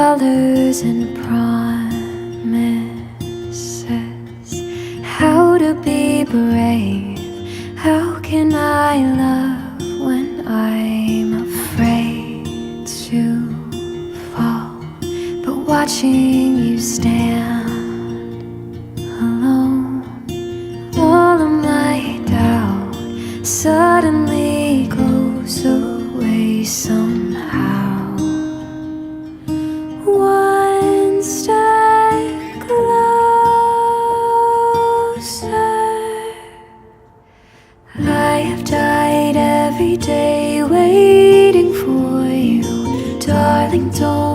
colors and promises. How to be brave? How can I love when I'm afraid to fall? But watching you stand alone, all of my doubt suddenly goes away somehow. One step closer. I have died every day waiting for you, darling. Don't